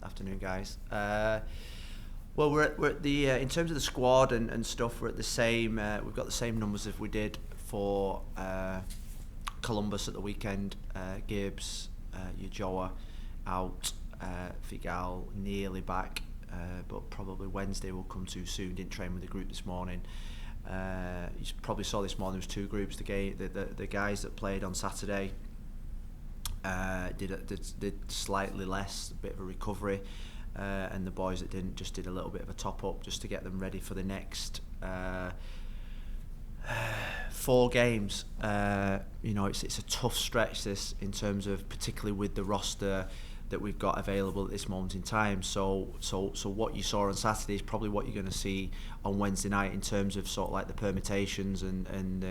Afternoon, guys. Well, we're at the in terms of the squad and stuff. We're at the same. We've got the same numbers as we did for Columbus at the weekend. Gibbs, Ujoa out. Figal nearly back, but probably Wednesday will come too soon. Didn't train with the group this morning. You probably saw this morning there was two groups. The guys that played on Saturday did slightly less, a bit of a recovery, and the boys that didn't just did a little bit of a top up just to get them ready for the next 4 games. It's a tough stretch this in terms of particularly with the roster that we've got available at this moment in time. So what you saw on Saturday is probably what you're going to see on Wednesday night in terms of sort of like the permutations and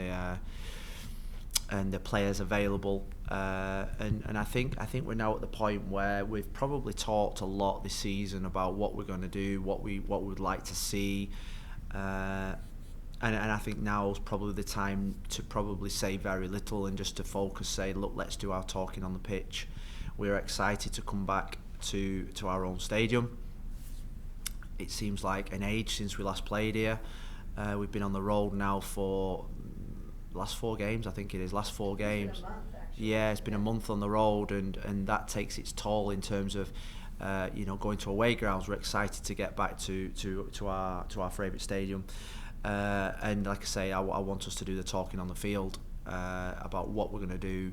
the players available. And I think we're now at the point where we've probably talked a lot this season about what we're going to do, what we would like to see. And I think now is probably the time to probably say very little and just to focus, say, look, let's do our talking on the pitch. We're excited to come back to our own stadium. It seems like an age since we last played here. We've been on the road now for last 4 games, I think it is, last 4 games. It's been a month, actually. Yeah, it's been a month on the road, and that takes its toll in terms of going to away grounds. We're excited to get back to our favourite stadium. And like I say, I want us to do the talking on the field about what we're going to do,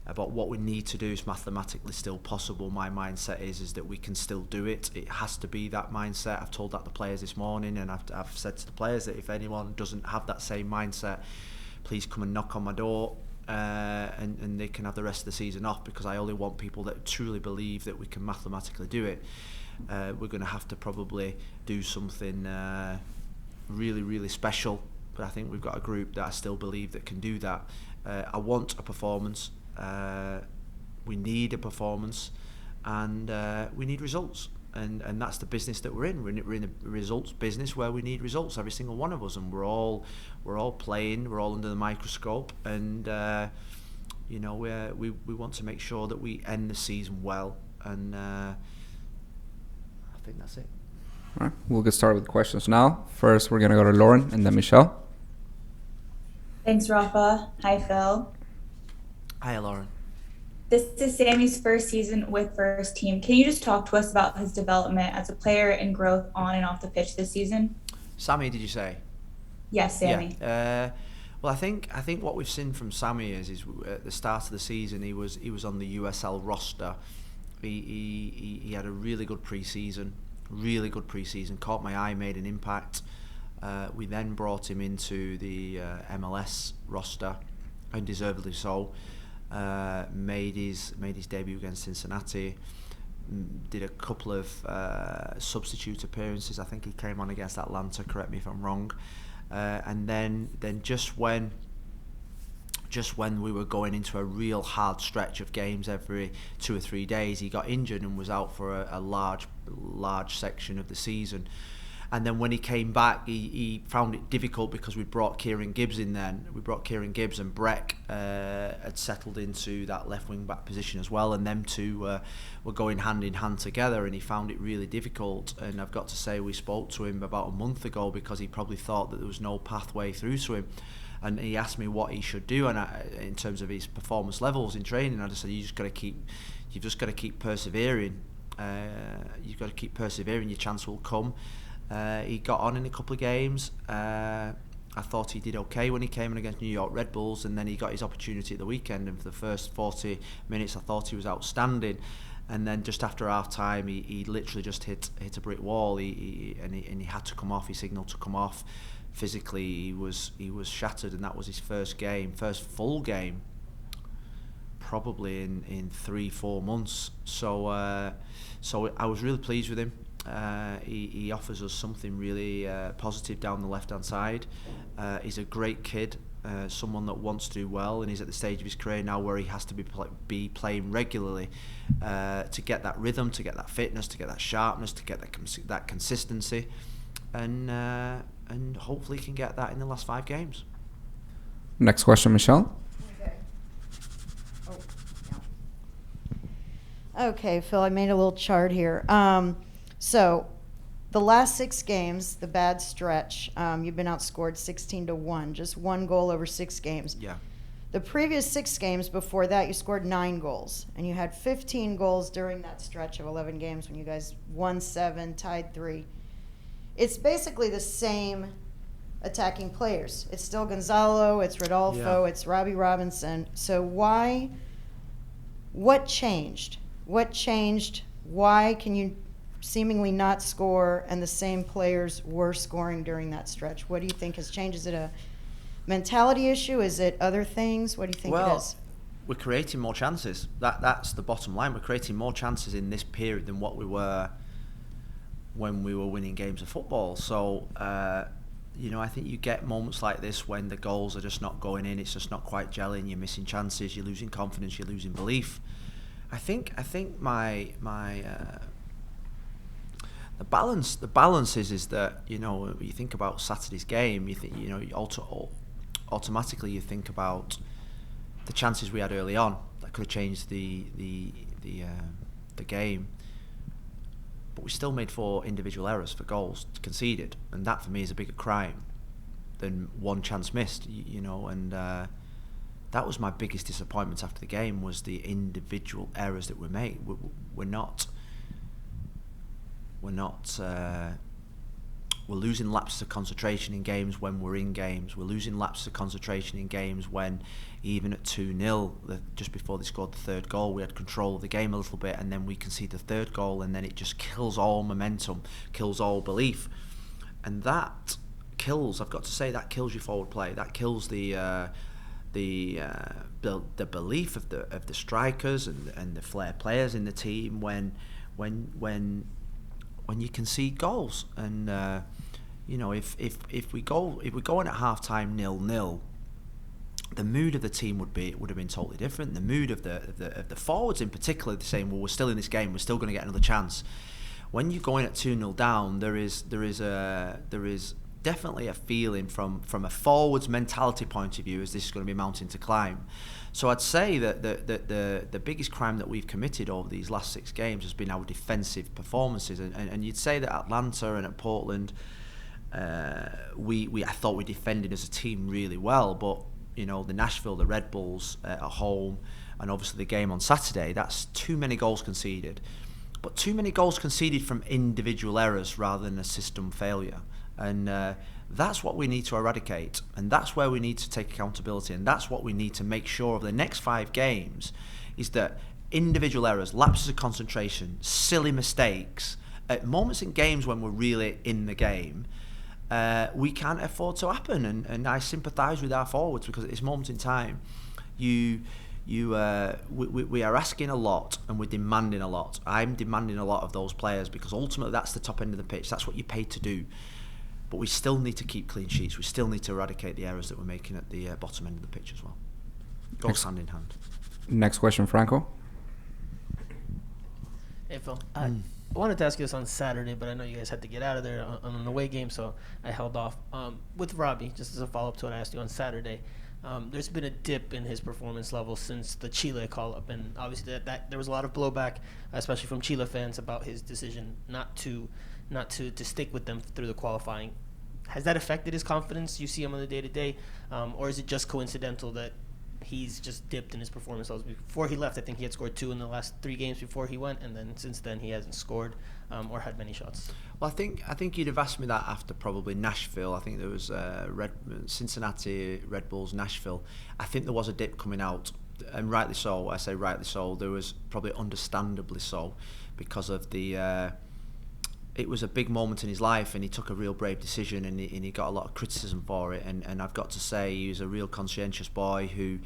about what we need to do. Is mathematically still possible. My mindset is that we can still do it. It has to be that mindset. I've told that the players this morning, and I've said to the players that if anyone doesn't have that same mindset, please come and knock on my door, and they can have the rest of the season off, because I only want people that truly believe that we can mathematically do it. We're going to have to probably do something really, really special, but I think we've got a group that I still believe that can do that. I want a performance. We need a performance, and we need results, and that's the business that we're in. We're in a results business where we need results, every single one of us, and we're all playing, we're all under the microscope, and we want to make sure that we end the season well, and I think that's it. All right, we'll get started with questions now. First, we're gonna go to Lauren and then Michelle. Thanks, Rafa. Hi, Phil. Hi, Lauren. This is Sammy's first season with first team. Can you just talk to us about his development as a player and growth on and off the pitch this season? Sammy, did you say? Yes, Sammy. Yeah. Well, I think what we've seen from Sammy is at the start of the season he was on the USL roster. He had a really good pre-season. Caught my eye, made an impact. We then brought him into the MLS roster, and deservedly so. Made his debut against Cincinnati. Did a couple of substitute appearances. I think he came on against Atlanta. Correct me if I'm wrong. And then just when we were going into a real hard stretch of games every 2 or 3 days, he got injured and was out for a large section of the season. And then when he came back, he found it difficult because we brought Kieran Gibbs in then. We brought Kieran Gibbs, and Breck had settled into that left wing back position as well, and them two were going hand in hand together, and he found it really difficult. And I've got to say, we spoke to him about a month ago because he probably thought that there was no pathway through to him. And he asked me what he should do, and in terms of his performance levels in training, I just said, you've just got to keep persevering. You've got to keep persevering. Your chance will come. He got on in a couple of games. I thought he did okay when he came in against New York Red Bulls, and then he got his opportunity at the weekend, and for the first 40 minutes I thought he was outstanding. And then just after half time he literally just hit a brick wall. He had to come off. He signalled to come off. Physically he was shattered, and that was his first full game probably in 3-4 months. So I was really pleased with him. He offers us something really positive down the left hand side. He's a great kid, someone that wants to do well, and he's at the stage of his career now where he has to be playing regularly to get that rhythm, to get that fitness, to get that sharpness, to get that consistency, and hopefully can get that in the last 5 games. Next question, Michelle. Okay. Oh, Okay, Phil, I made a little chart here. So the last 6 games, the bad stretch, you've been outscored 16-1, just 1 goal over 6 games. Yeah. The previous 6 games before that, you scored 9 goals, and you had 15 goals during that stretch of 11 games when you guys won 7, tied 3. It's basically the same attacking players. It's still Gonzalo, it's Rodolfo, it's Robbie Robinson. So what changed? What changed? Why can you seemingly not score and the same players were scoring during that stretch? What do you think has changed? Is it a mentality issue? Is it other things? What do you think it is? We're creating more chances. That's the bottom line. We're creating more chances in this period than what we were when we were winning games of football. So, I think you get moments like this when the goals are just not going in. It's just not quite gelling. You're missing chances. You're losing confidence. You're losing belief. I think my the balance is that when you think about Saturday's game, you think automatically you think about the chances we had early on that could have changed the game, but we still made 4 individual errors for goals conceded, and that for me is a bigger crime than 1 chance missed. And that was my biggest disappointment after the game, was the individual errors that were made. We're losing lapses of concentration in games when we're in games. We're losing lapses of concentration in games when, even at 2-0, just before they scored the 3rd goal, we had control of the game a little bit, and then we concede the 3rd goal, and then it just kills all momentum, kills all belief. And that kills, I've got to say, that kills your forward play. That kills the belief of the strikers and the flair players in the team when you concede goals. And if we go in at half time 0-0, the mood of the team would have been totally different. The mood of the forwards in particular, saying, well, we're still in this game, we're still going to get another chance. When you go in at 2-0 down, there is definitely a feeling from a forwards mentality point of view as this is going to be a mountain to climb. So I'd say that the biggest crime that we've committed over these last 6 games has been our defensive performances, and you'd say that Atlanta and at Portland, I thought we defended as a team really well, but the Nashville, the Red Bulls at home, and obviously the game on Saturday, that's too many goals conceded, but too many goals conceded from individual errors rather than a system failure. And that's what we need to eradicate, and that's where we need to take accountability, and that's what we need to make sure of the next 5 games, is that individual errors, lapses of concentration, silly mistakes, at moments in games when we're really in the game, we can't afford to happen. And I sympathise with our forwards, because at this moment in time, we are asking a lot and we're demanding a lot. I'm demanding a lot of those players, because ultimately that's the top end of the pitch. That's what you're paid to do. But we still need to keep clean sheets. We still need to eradicate the errors that we're making at the bottom end of the pitch as well. Goes hand in hand. Next question, Franco. Hey, Phil. I wanted to ask you this on Saturday, but I know you guys had to get out of there on an away game, so I held off. With Robbie, just as a follow-up to what I asked you on Saturday, there's been a dip in his performance level since the Chile call-up, and obviously that there was a lot of blowback, especially from Chile fans, about his decision not to stick with them through the qualifying. Has that affected his confidence? You see him on the day-to-day, or is it just coincidental that he's just dipped in his performance levels? Before he left, I think he had scored 2 in the last 3 games before he went, and then since then he hasn't scored or had many shots. Well, I think you'd have asked me that after probably Nashville. I think there was Cincinnati, Red Bulls, Nashville. I think there was a dip coming out, and rightly so. I say rightly so. There was probably understandably so, because of the it was a big moment in his life, and he took a real brave decision, and he got a lot of criticism for it. And I've got to say, he was a real conscientious boy who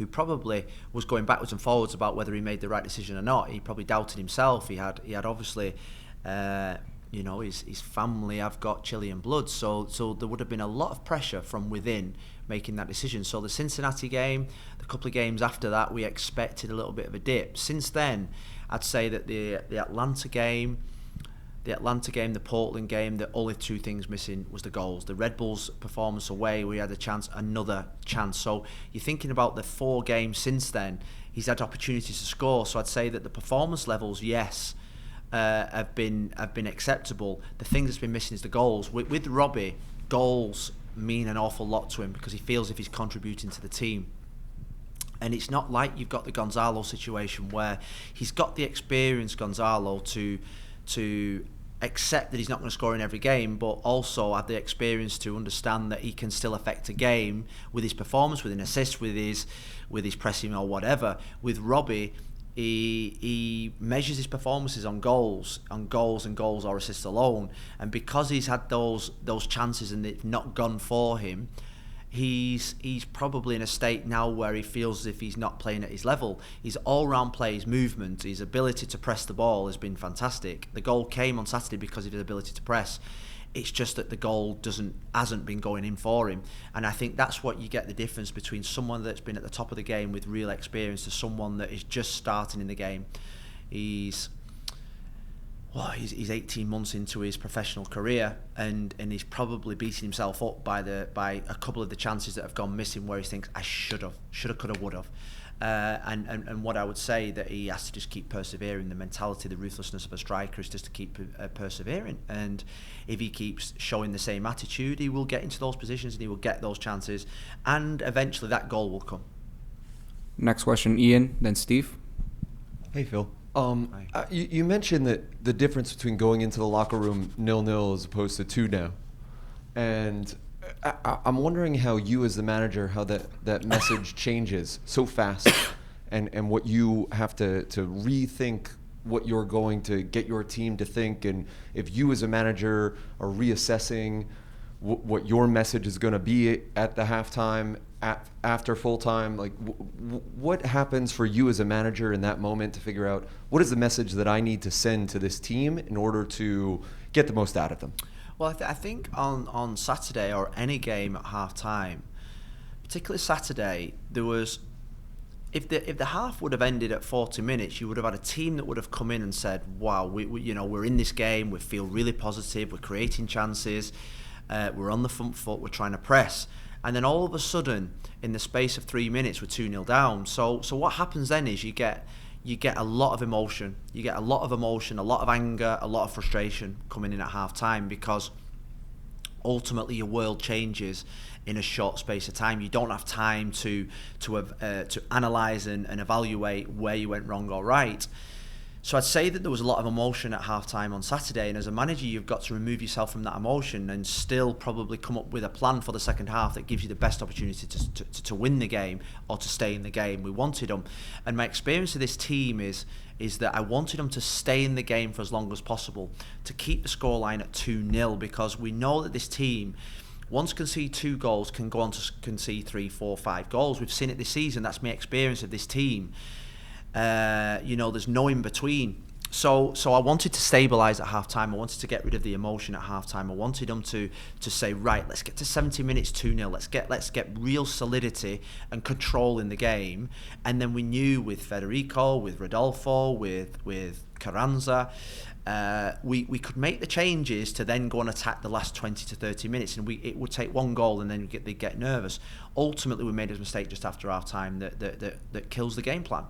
probably was going backwards and forwards about whether he made the right decision or not. He probably doubted himself. He had obviously, his family have got Chilean blood, so there would have been a lot of pressure from within making that decision. So the Cincinnati game, the couple of games after that, we expected a little bit of a dip. Since then, I'd say that the Atlanta game, the Portland game, the only 2 things missing was the goals. The Red Bulls performance away, we had another chance. So you're thinking about the 4 games since then, he's had opportunities to score. So I'd say that the performance levels, yes, have been acceptable. The thing that's been missing is the goals. With Robbie, goals mean an awful lot to him because he feels if he's contributing to the team. And it's not like you've got the Gonzalo situation where he's got the experience, Gonzalo, to accept that he's not going to score in every game, but also have the experience to understand that he can still affect a game with his performance, with an assist, with his pressing or whatever. With Robbie, he measures his performances on goals or assists alone, and because he's had those chances and they've not gone for him, he's probably in a state now where he feels as if he's not playing at his level. His all-round play, his movement, his ability to press the ball has been fantastic. The goal came on Saturday because of his ability to press. It's just that the goal hasn't been going in for him, and I think that's what you get the difference between someone that's been at the top of the game with real experience to someone that is just starting in the game. He's 18 months into his professional career, and he's probably beating himself up by a couple of the chances that have gone missing where he thinks, I should have, could have, would have. And what I would say that he has to just keep persevering. The mentality, the ruthlessness of a striker is just to keep persevering. And if he keeps showing the same attitude, he will get into those positions and he will get those chances. And eventually that goal will come. Next question, Ian, then Steve. Hey, Phil. You mentioned that the difference between going into the locker room 0-0 as opposed to 2 now. And I'm wondering how you as the manager, how that message changes so fast and what you have to rethink what you're going to get your team to think, and if you as a manager are reassessing what your message is going to be at the halftime, after full time, like what happens for you as a manager in that moment to figure out what is the message that I need to send to this team in order to get the most out of them? Well, I think on Saturday or any game at half time, particularly Saturday, there was, if the half would have ended at 40 minutes, you would have had a team that would have come in and said, wow, we're in this game, we feel really positive, we're creating chances, we're on the front foot, we're trying to press. And then all of a sudden, in the space of 3 minutes, we're 2-0 down. So what happens then is you get a lot of emotion. You get a lot of emotion, a lot of anger, a lot of frustration coming in at half time, because ultimately your world changes in a short space of time. You don't have time to analyse and evaluate where you went wrong or right. So I'd say that there was a lot of emotion at half-time on Saturday, and as a manager you've got to remove yourself from that emotion and still probably come up with a plan for the second half that gives you the best opportunity to win the game or to stay in the game. We wanted them, and my experience of this team is that I wanted them to stay in the game for as long as possible, to keep the scoreline at 2-0, because we know that this team, once concede 2 goals, can go on to concede 3, 4, 5 goals. We've seen it this season. That's my experience of this team. There's no in between. So I wanted to stabilise at half time. I wanted to get rid of the emotion at half time. I wanted them to say, right, let's get to 70 minutes 2-0. Let's get real solidity and control in the game. And then we knew with Federico, with Rodolfo, with Carranza, we could make the changes to then go and attack the last 20 to 30 minutes, and it would take 1 goal and then they'd get nervous. Ultimately, we made a mistake just after half time that kills the game plan.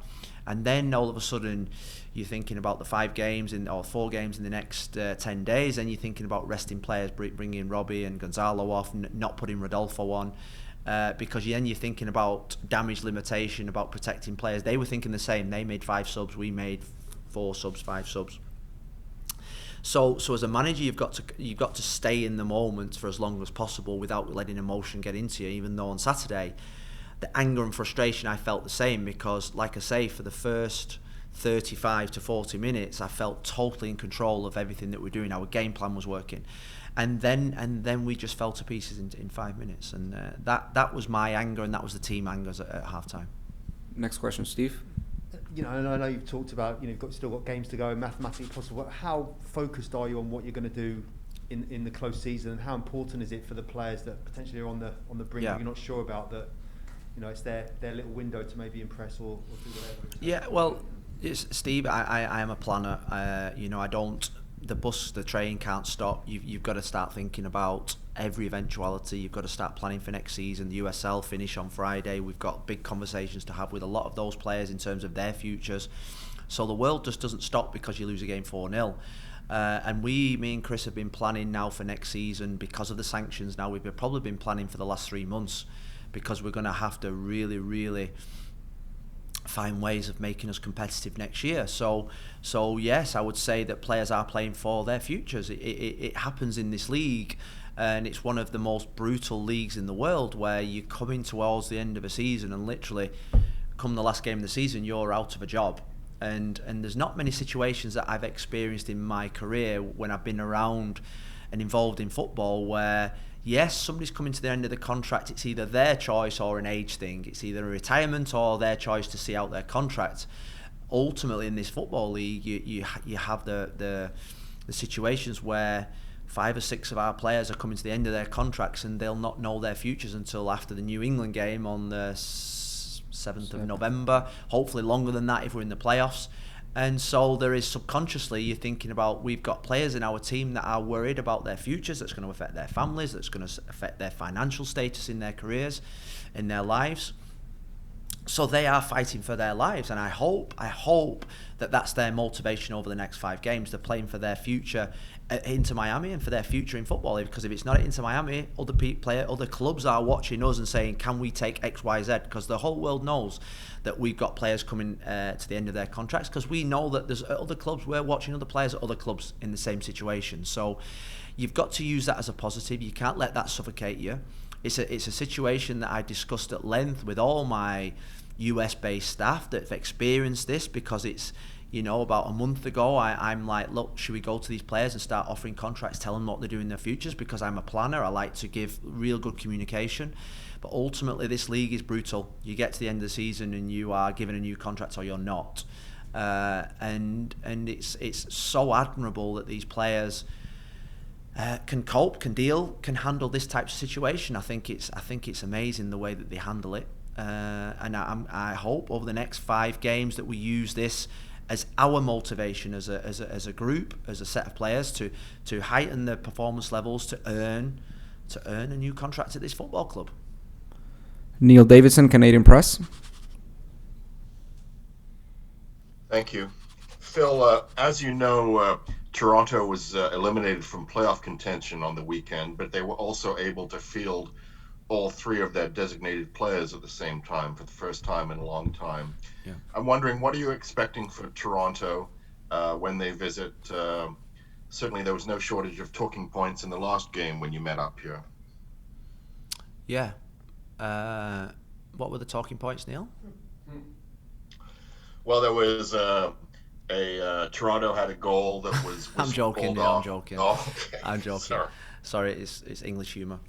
And then all of a sudden you're thinking about the 5 games or 4 games in the next 10 days, and you're thinking about resting players, bringing Robbie and Gonzalo off, not putting Rodolfo on, because then you're thinking about damage limitation, about protecting players. They were thinking the same. They made 5 subs, we made 4 subs, 5 subs. So as a manager, you've got to stay in the moment for as long as possible without letting emotion get into you. Even though on Saturday, the anger and frustration, I felt the same, because, like I say, for the first 35 to 40 minutes, I felt totally in control of everything that we're doing. Our game plan was working, and then we just fell to pieces in 5 minutes, and that was my anger, and that was the team angers at half time. Next question, Steve. And I know you've talked about, you've still got games to go, mathematically possible. How focused are you on what you're going to do in the close season, and how important is it for the players that potentially are on the brink that you're not sure about, that it's their little window to maybe impress or do whatever? Yeah, well, Steve, I am a planner. I don't the train can't stop. You've got to start thinking about every eventuality. You've got to start planning for next season. The USL finish on Friday. We've got big conversations to have with a lot of those players in terms of their futures. So the world just doesn't stop because you lose a game 4-0. And me and Chris have been planning now for next season because of the sanctions. Now we've probably been planning for the last 3 months because we're going to have to really, really find ways of making us competitive next year. So yes, I would say that players are playing for their futures. It happens in this league, and it's one of the most brutal leagues in the world where you're coming towards the end of a season and literally come the last game of the season you're out of a job. And there's not many situations that I've experienced in my career when I've been around and involved in football where, yes, somebody's coming to the end of the contract. It's either their choice or an age thing. It's either a retirement or their choice to see out their contract. Ultimately, in this football league, you have the situations where 5 or 6 of our players are coming to the end of their contracts and they'll not know their futures until after the New England game on the 7th of November, hopefully longer than that if we're in the playoffs. And so there is subconsciously, you're thinking about, we've got players in our team that are worried about their futures, that's going to affect their families, that's going to affect their financial status in their careers, in their lives. So they are fighting for their lives, and I hope that that's their motivation over the next 5 games. They're playing for their future Inter Miami and for their future in football. Because if it's not at Inter Miami, other clubs are watching us and saying, can we take X, Y, Z? Because the whole world knows that we've got players coming to the end of their contracts, because we know that there's other clubs, we're watching other players at other clubs in the same situation. So you've got to use that as a positive. You can't let that suffocate you. It's a situation that I discussed at length with all my US-based staff that have experienced this, because it's, about a month ago, I'm like, look, should we go to these players and start offering contracts, tell them what they're doing in their futures? Because I'm a planner, I like to give real good communication. But ultimately, this league is brutal. You get to the end of the season and you are given a new contract or you're not. And it's so admirable that these players can cope, can deal, can handle this type of situation. I think it's amazing the way that they handle it. And I hope over the next 5 games that we use this as our motivation as a group, as a set of players, to heighten the performance levels, to earn a new contract at this football club. Neil Davidson, Canadian Press. Thank you. Phil, as you know, Toronto was eliminated from playoff contention on the weekend, but they were also able to field all 3 of their designated players at the same time for the first time in a long time. Yeah. I'm wondering, what are you expecting for Toronto when they visit? Certainly there was no shortage of talking points in the last game when you met up here. Yeah. What were the talking points, Neil? Well, there was Toronto had a goal that was I'm joking, Neil, I'm joking. Oh, okay. I'm joking. Sorry, it's English humour.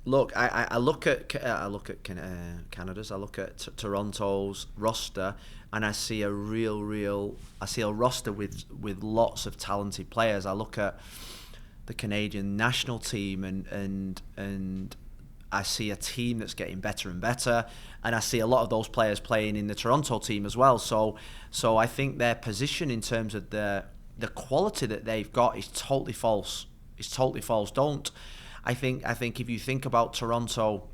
Look, I look at Canada's, I look at Toronto's roster, and I see a roster with lots of talented players. I look at the Canadian national team and I see a team that's getting better and better, and I see a lot of those players playing in the Toronto team as well. So I think their position in terms of the quality that they've got is totally false. It's totally false. I think if you think about Toronto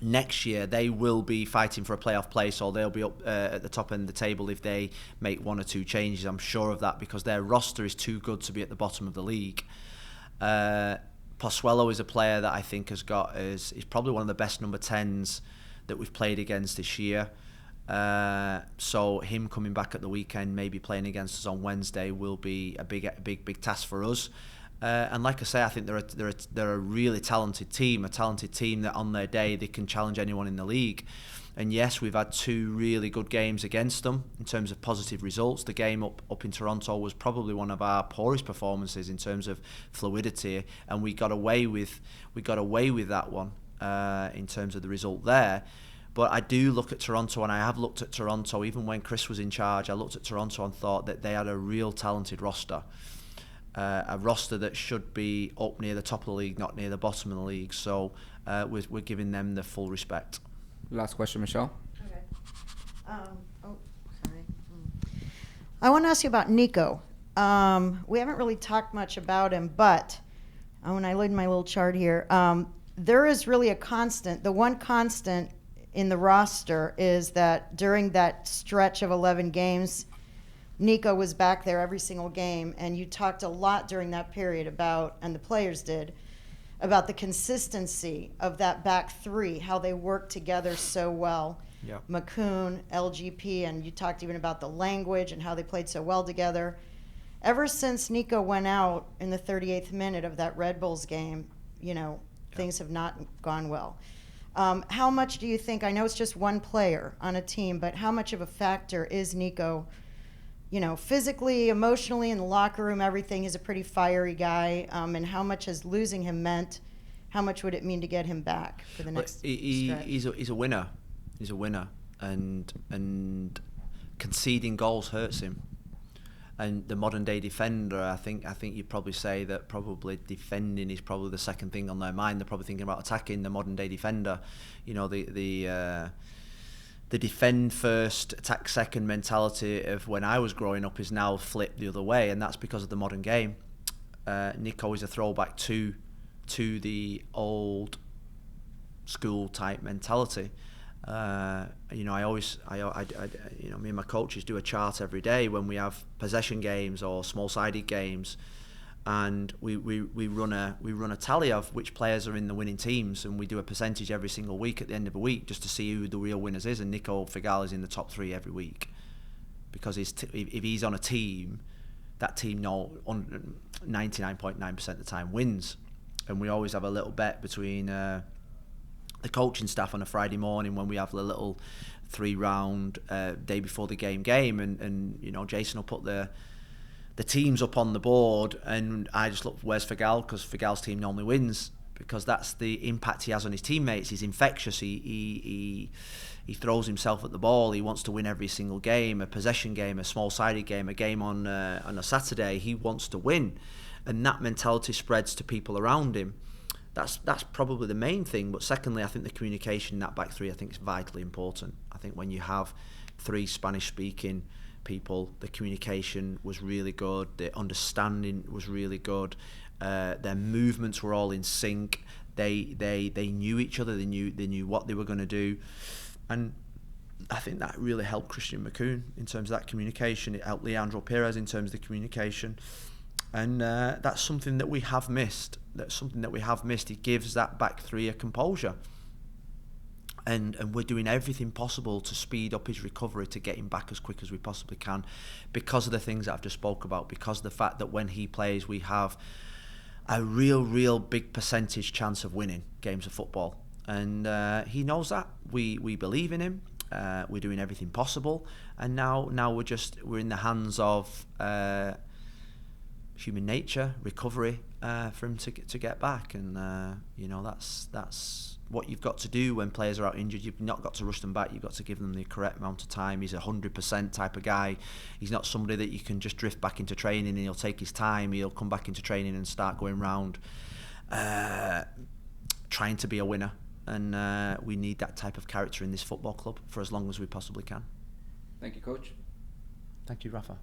next year, they will be fighting for a playoff place, or they'll be up at the top end of the table if they make 1 or 2 changes. I'm sure of that, because their roster is too good to be at the bottom of the league. Pozuelo is a player that I think is probably one of the best number 10s that we've played against this year. So him coming back at the weekend, maybe playing against us on Wednesday, will be a big task for us. And like I say, I think they're a really talented team that on their day they can challenge anyone in the league. And yes, we've had 2 really good games against them in terms of positive results. The game up in Toronto was probably one of our poorest performances in terms of fluidity, and we got away with that one in terms of the result there. But I do look at Toronto, and I have looked at Toronto even when Chris was in charge. I looked at Toronto and thought that they had a real talented roster. A roster that should be up near the top of the league, not near the bottom of the league. So we're giving them the full respect. Last question, Michelle. Okay. Sorry. I want to ask you about Nico. We haven't really talked much about him, but when I load my little chart here, there is really a constant. The one constant in the roster is that during that stretch of 11 games, Nico was back there every single game, and you talked a lot during that period about, and the players did, about the consistency of that back three, how they worked together so well. Yeah. McCoon, LGP, and you talked even about the language and how they played so well together. Ever since Nico went out in the 38th minute of that Red Bulls game, things have not gone well. How much do you think, I know it's just one player on a team, but how much of a factor is Nico, physically, emotionally, in the locker room, everything? He's a pretty fiery guy. And how much has losing him meant? How much would it mean to get him back for the next stretch? He's a winner. He's a winner. And conceding goals hurts him. And the modern day defender, I think you'd probably say that probably defending is probably the second thing on their mind. They're probably thinking about attacking. The modern day defender, the defend first, attack second mentality of when I was growing up is now flipped the other way, and that's because of the modern game. Nico is a throwback to the old school type mentality. Me and my coaches do a chart every day when we have possession games or small-sided games, and we run a tally of which players are in the winning teams, and we do a percentage every single week at the end of a week just to see who the real winners is. And Nico Figal is in the top 3 every week because if he's on a team, that team 99.9% of the time wins, and we always have a little bet between the coaching staff on a Friday morning when we have the little 3-round day before the game, and Jason will put the teams up on the board, and I just look, where's Figal? Because Figal's team normally wins, because that's the impact he has on his teammates. He's infectious. He throws himself at the ball. He wants to win every single game, a possession game, a small-sided game, a game on a Saturday. He wants to win, and that mentality spreads to people around him. That's probably the main thing. But secondly, I think the communication in that back three, I think, is vitally important. I think when you have 3 Spanish-speaking people, the communication was really good. The understanding was really good. Their movements were all in sync. They knew each other. They knew what they were going to do, and I think that really helped Christian McCoon in terms of that communication. It helped Leandro Perez in terms of the communication. And that's something that we have missed. It gives that back three a composure. And we're doing everything possible to speed up his recovery to get him back as quick as we possibly can, because of the things that I've just spoke about, because of the fact that when he plays, we have a real big percentage chance of winning games of football. And he knows that. We believe in him. We're doing everything possible. And now we're in the hands of human nature, recovery for him to get back, and that's what you've got to do when players are out injured. You've not got to rush them back. You've got to give them the correct amount of time. He's 100% type of guy. He's not somebody that you can just drift back into training and he'll take his time. He'll come back into training and start going round trying to be a winner, and we need that type of character in this football club for as long as we possibly can. Thank you, Coach. Thank you, Rafa.